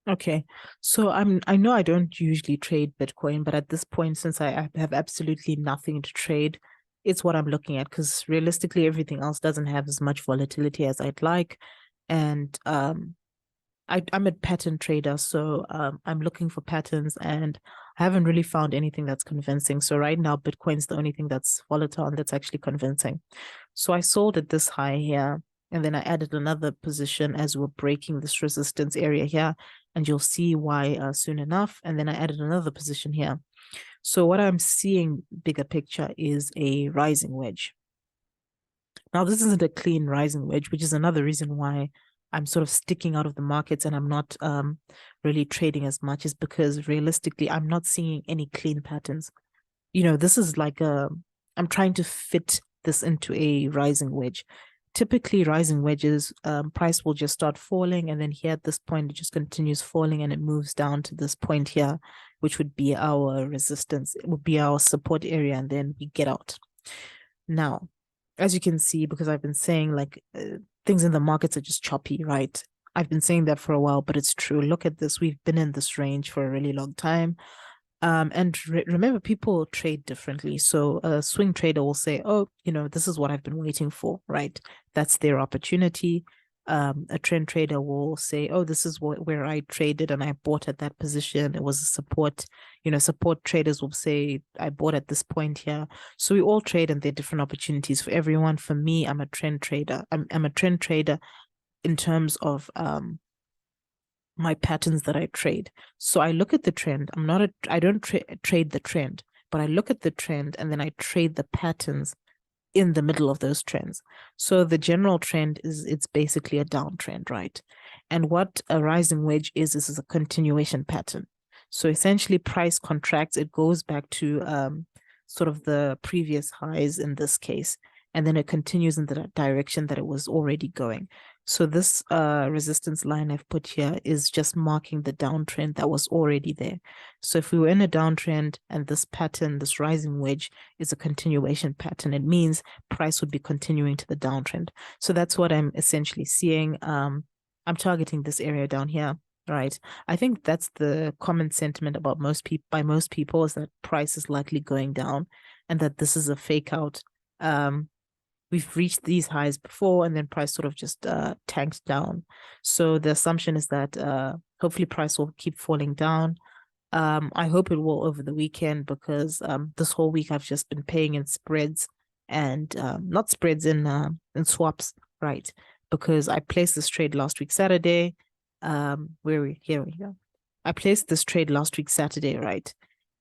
Okay. So I know I don't usually trade Bitcoin, but at this point, since I have absolutely nothing to trade, it's what I'm looking at because realistically everything else doesn't have as much volatility as I'd like. And I'm a pattern trader, so I'm looking for patterns and I haven't really found anything that's convincing. So right now, Bitcoin's the only thing that's volatile and that's actually convincing. So I sold at this high here, and then I added another position as we're breaking this resistance area here, and you'll see why soon enough. And then I added another position here. So what I'm seeing bigger picture is a rising wedge. Now, this isn't a clean rising wedge, which is another reason why I'm sort of sticking out of the markets and I'm not really trading as much, is because realistically, I'm not seeing any clean patterns. This is like I'm trying to fit this into a rising wedge. Typically, rising wedges, price will just start falling, and then here at this point, it just continues falling and it moves down to this point here, which would be our resistance. It would be our support area, and then we get out. Now, as you can see, because I've been saying like things in the markets are just choppy, right? I've been saying that for a while, but it's true. Look at this. We've been in this range for a really long time. And remember, people trade differently. So a swing trader will say, oh, this is what I've been waiting for, right? That's their opportunity. A trend trader will say, oh, this is where I traded and I bought at that position. It was a support. Support traders will say, I bought at this point here. So we all trade and there are different opportunities for everyone. For me, I'm a trend trader. I'm a trend trader in terms of my patterns that I trade. So I look at the trend. I don't trade the trend, but I look at the trend and then I trade the patterns in the middle of those trends. So the general trend it's basically a downtrend, right? And what a rising wedge is a continuation pattern. So essentially price contracts, it goes back to sort of the previous highs in this case, and then it continues in the direction that it was already going. So this resistance line I've put here is just marking the downtrend that was already there. So if we were in a downtrend and this pattern, this rising wedge, is a continuation pattern, it means price would be continuing to the downtrend. So that's what I'm essentially seeing. I'm targeting this area down here, right? I think that's the common sentiment about most people is that price is likely going down and that this is a fake out. We've reached these highs before and then price sort of just tanked down. So the assumption is that hopefully price will keep falling down. I hope it will over the weekend because this whole week I've just been paying in spreads and not spreads in swaps, right? Because I placed this trade last week Saturday. Here we go. I placed this trade last week Saturday, right?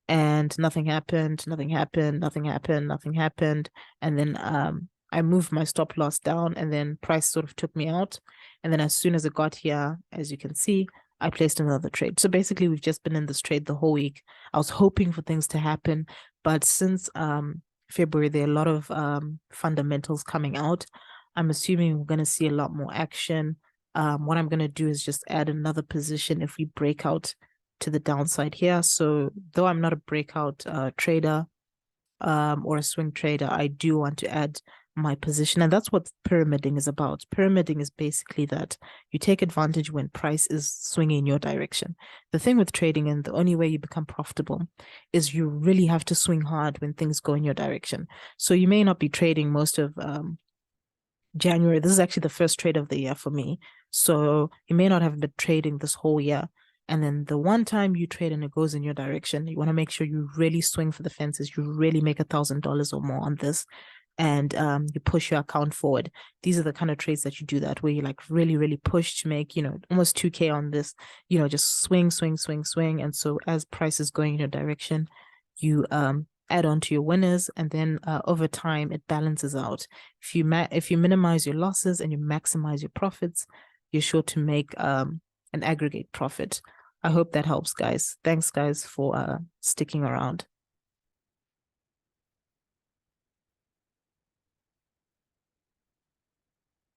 And nothing happened, nothing happened, nothing happened, nothing happened. And then I moved my stop loss down and then price sort of took me out. And then as soon as it got here, as you can see, I placed another trade. So basically we've just been in this trade the whole week. I was hoping for things to happen, but since February, there are a lot of fundamentals coming out. I'm assuming we're going to see a lot more action. What I'm going to do is just add another position if we break out to the downside here. So though I'm not a breakout trader or a swing trader, I do want to add my position. And that's what pyramiding is about. Pyramiding is basically that you take advantage when price is swinging in your direction. The thing with trading, and the only way you become profitable, is you really have to swing hard when things go in your direction. So you may not be trading most of January. This is actually the first trade of the year for me. So you may not have been trading this whole year. And then the one time you trade and it goes in your direction, you want to make sure you really swing for the fences. You really make $1,000 or more on this, and you push your account forward. These are the kind of trades that you do that where you like really, really push to make, almost 2K on this, just swing, swing, swing, swing. And so as price is going in your direction, you add on to your winners, and then over time it balances out. If you minimize your losses and you maximize your profits, you're sure to make an aggregate profit. I hope that helps, guys. Thanks, guys, for sticking around.